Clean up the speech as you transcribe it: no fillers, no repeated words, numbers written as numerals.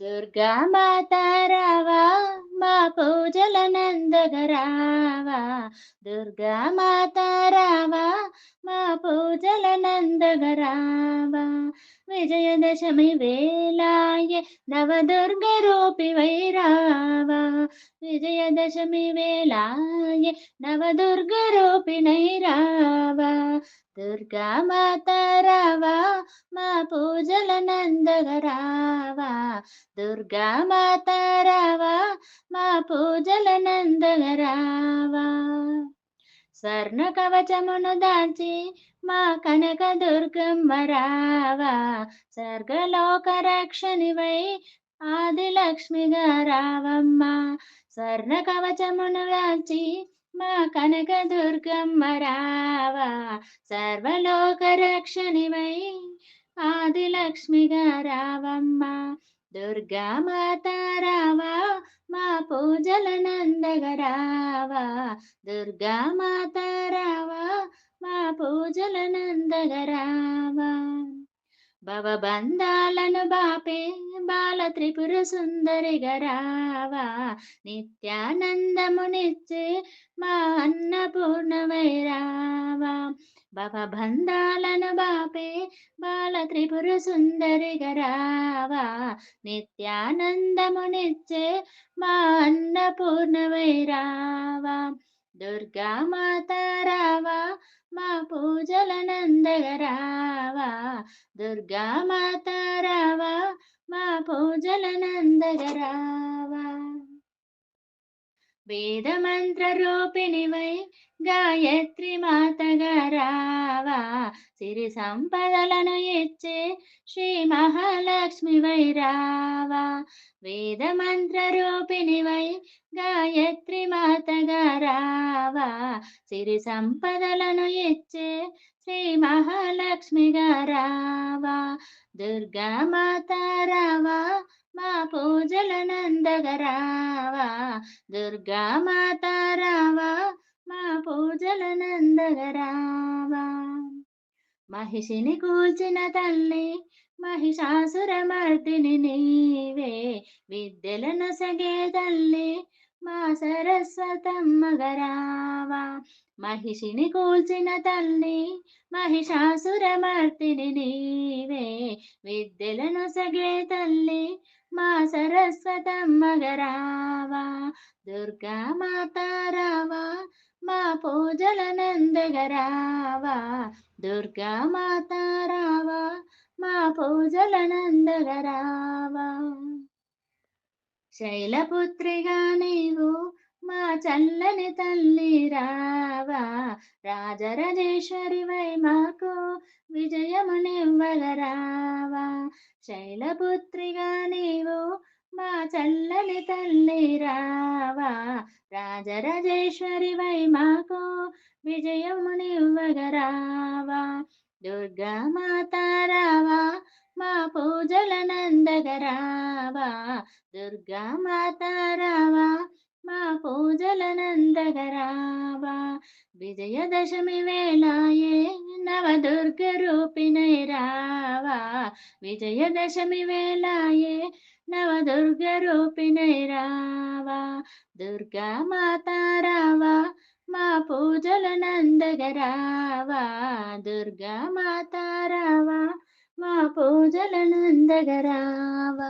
దుర్గా మాత రావా మా పూజల నందగరావా. దుర్గా మాత రావా మా పూజల నందగరావా. విజయదశమి వేళాయే నవదుర్గ రూపి వైరావా. విజయదశమి వేళాయే నవదుర్గ రూపిణై రావా. దుర్గా మాత రావా మా పూజల నందగరావా. దుర్గా మాత రావా మా పూజల నందగరావా. స్వర్ణ కవచమును దాల్చి మా కనక దుర్గమ్మ రావా. స్వర్గలోక రక్షణివై ఆదిలక్ష్మిగా రావమ్మ. స్వర్ణ కవచమును దాల్చి మా కనక దుర్గమ్మ రావా. సర్వలోక రక్షణివై ఆదిలక్ష్మిగా రావమ్మ. దుర్గా మాత రావా మా పూజల నందగరావా. దుర్గా మాత రావా మా పూజల నందగరావా. భవబంధాలను బాపే బాల త్రిపుర సుందరి గరావా. నిత్యానందమునిచ్చే మా అన్నపూర్ణమై రావా. భవబంధాలను బాపే బాల త్రిపుర సుందరి గరావా. నిత్యానందమునిచ్చే మా అన్నపూర్ణమై రావా. దుర్గా మాత రావా మా పూజల నందగరావా. దుర్గా మాత రావా మా పూజల నందగరావా. వేద మంత్ర రూపిణివై గాయత్రి మాతగా రావా. సిరి సంపదలను ఇచ్చే శ్రీ మహాలక్ష్మి వై రావా. వేద మంత్ర రూపిణివై గాయత్రి మాతగా రావా. సిరి సంపదలను ఇచ్చే శ్రీ మహాలక్ష్మిగా రావా. దుర్గా మాత రావా మా పూజల నందగరావా. దుర్గా మాత రావా మా పూజల నందగరావా. మహిషిని కూల్చిన తల్లి మహిషాసురమర్దిని నీవే. విద్యలను సగే తల్లి మా సరస్వతమ్మ గరావా. మహిషిని కూల్చిన తల్లి మహిషాసురమర్దిని నీవే. విద్యలను సగే తల్లి మా సరస్వతమ్మ గరావా. దుర్గా మాత రావా మా పూజల నందగరావా. దుర్గా మాత రావా మా పూజల నందగరావా. శైలపుత్రిగా నీవు మా చల్లని తల్లి రావా. రాజరాజేశ్వరివై మాకు విజయమునివ్వగరావా. శైలపుత్రిగా నీవు మా చల్లని తల్లి రావా. రాజరాజేశ్వరివై మాకు విజయమునివ్వగరావా. దుర్గా మాత రావా మా పూజల నందగరావా. దుర్గా మాత రావా మా పూజల నందగరావా. విజయదశమి వేళాయే నవదుర్గ రూపిణై రావా. విజయదశమి వేళాయే నవదుర్గ రూపిణై రావా. దుర్గా మాత రావా మా పూజల నందగరావా. దుర్గా మాత రావా మా పూజల నందగరావా.